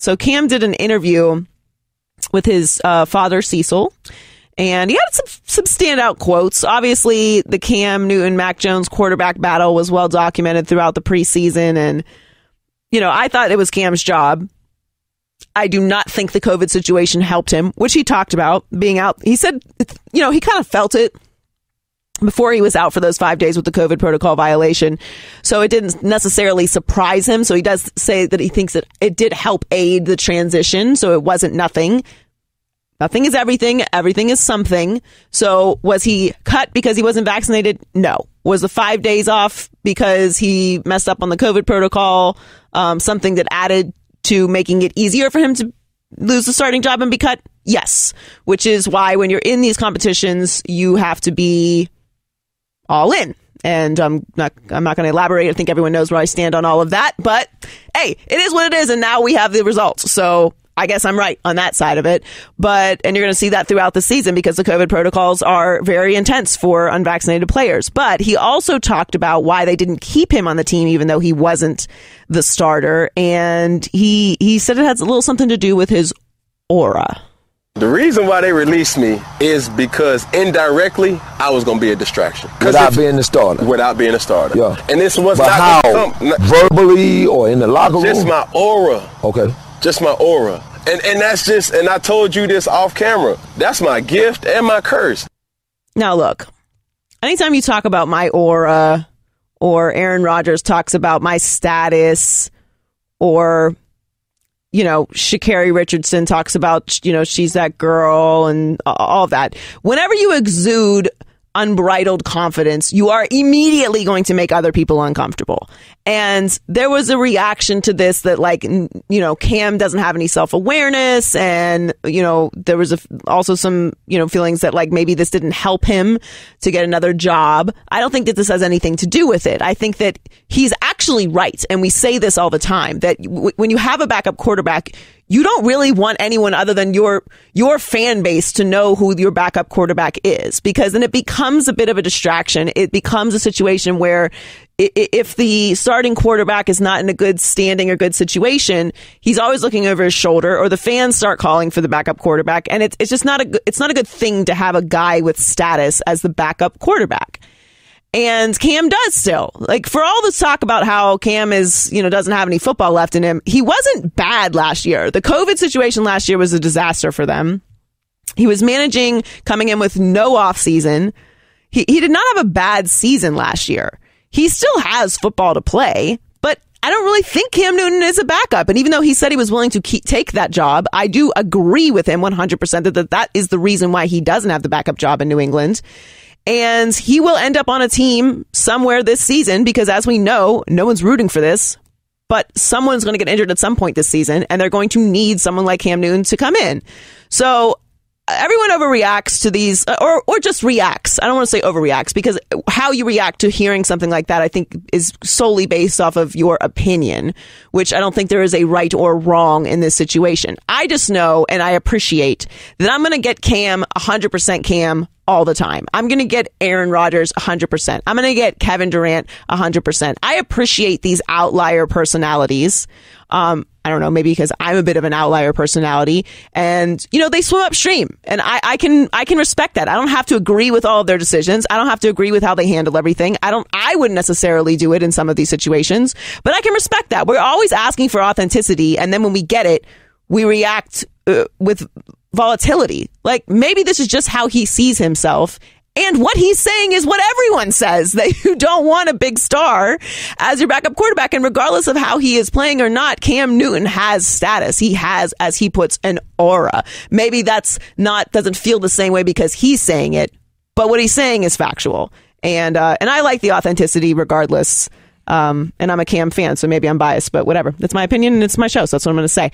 So Cam did an interview with his father, Cecil, and he had some standout quotes. Obviously, the Cam Newton-Mac Jones quarterback battle was well documented throughout the preseason, and, I thought it was Cam's job. I do not think the COVID situation helped him, which he talked about being out. He said, he kind of felt it before he was out for those 5 days with the COVID protocol violation. So it didn't necessarily surprise him. So he does say that he thinks that it did help aid the transition. So it wasn't nothing. Nothing is everything. Everything is something. So was he cut because he wasn't vaccinated? No. Was the 5 days off because he messed up on the COVID protocol something that added to making it easier for him to lose the starting job and be cut? Yes. Which is why when you're in these competitions, you have to be all in. And I'm not going to elaborate. I think everyone knows where I stand on all of that. But hey, it is what it is. And now we have the results. So I guess I'm right on that side of it. And you're going to see that throughout the season because the COVID protocols are very intense for unvaccinated players. But he also talked about why they didn't keep him on the team, even though he wasn't the starter. And he said it has a little something to do with his aura. The reason why they released me is because indirectly I was going to be a distraction. Without being the starter. Without being a starter. Yeah. And this was but not how? Verbally or in the locker room? Just my aura. Okay. Just my aura. And that's just, and I told you this off camera, that's my gift and my curse. Now look, anytime you talk about my aura or Aaron Rodgers talks about my status or Sha'Carri Richardson talks about, she's that girl and all of that. Whenever you exude unbridled confidence, you are immediately going to make other people uncomfortable. And there was a reaction to this that Cam doesn't have any self-awareness. And, there was also some, feelings that maybe this didn't help him to get another job. I don't think that this has anything to do with it. I think that he's actually right. And we say this all the time, that when you have a backup quarterback, you don't really want anyone other than your fan base to know who your backup quarterback is, because then it becomes a bit of a distraction. It becomes a situation where if the starting quarterback is not in a good standing or good situation, he's always looking over his shoulder, or the fans start calling for the backup quarterback. And it's just not a good thing to have a guy with status as the backup quarterback. And Cam does still. For all this talk about how Cam doesn't have any football left in him, he wasn't bad last year. The COVID situation last year was a disaster for them. He was managing, coming in with no offseason. He did not have a bad season last year. He still has football to play, but I don't really think Cam Newton is a backup. And even though he said he was willing to take that job, I do agree with him 100% that is the reason why he doesn't have the backup job in New England. And he will end up on a team somewhere this season because, as we know, no one's rooting for this, but someone's going to get injured at some point this season, and they're going to need someone like Cam Newton to come in. So everyone overreacts to these, or just reacts. I don't want to say overreacts, because how you react to hearing something like that, I think, is solely based off of your opinion, which I don't think there is a right or wrong in this situation. I just know, and I appreciate, that I'm going to get Cam 100% Cam all the time. I'm going to get Aaron Rodgers 100%. I'm going to get Kevin Durant 100%. I appreciate these outlier personalities. I don't know, maybe because I'm a bit of an outlier personality, and they swim upstream, and I can respect that. I don't have to agree with all of their decisions. I don't have to agree with how they handle everything. I wouldn't necessarily do it in some of these situations, but I can respect that. We're always asking for authenticity, and then when we get it, we react with volatility. Maybe this is just how he sees himself. And what he's saying is what everyone says, that you don't want a big star as your backup quarterback. And regardless of how he is playing or not, Cam Newton has status. He has, as he puts, an aura. Maybe doesn't feel the same way because he's saying it, but what he's saying is factual. And I like the authenticity regardless. And I'm a Cam fan, so maybe I'm biased, but whatever. That's my opinion and it's my show, so that's what I'm going to say.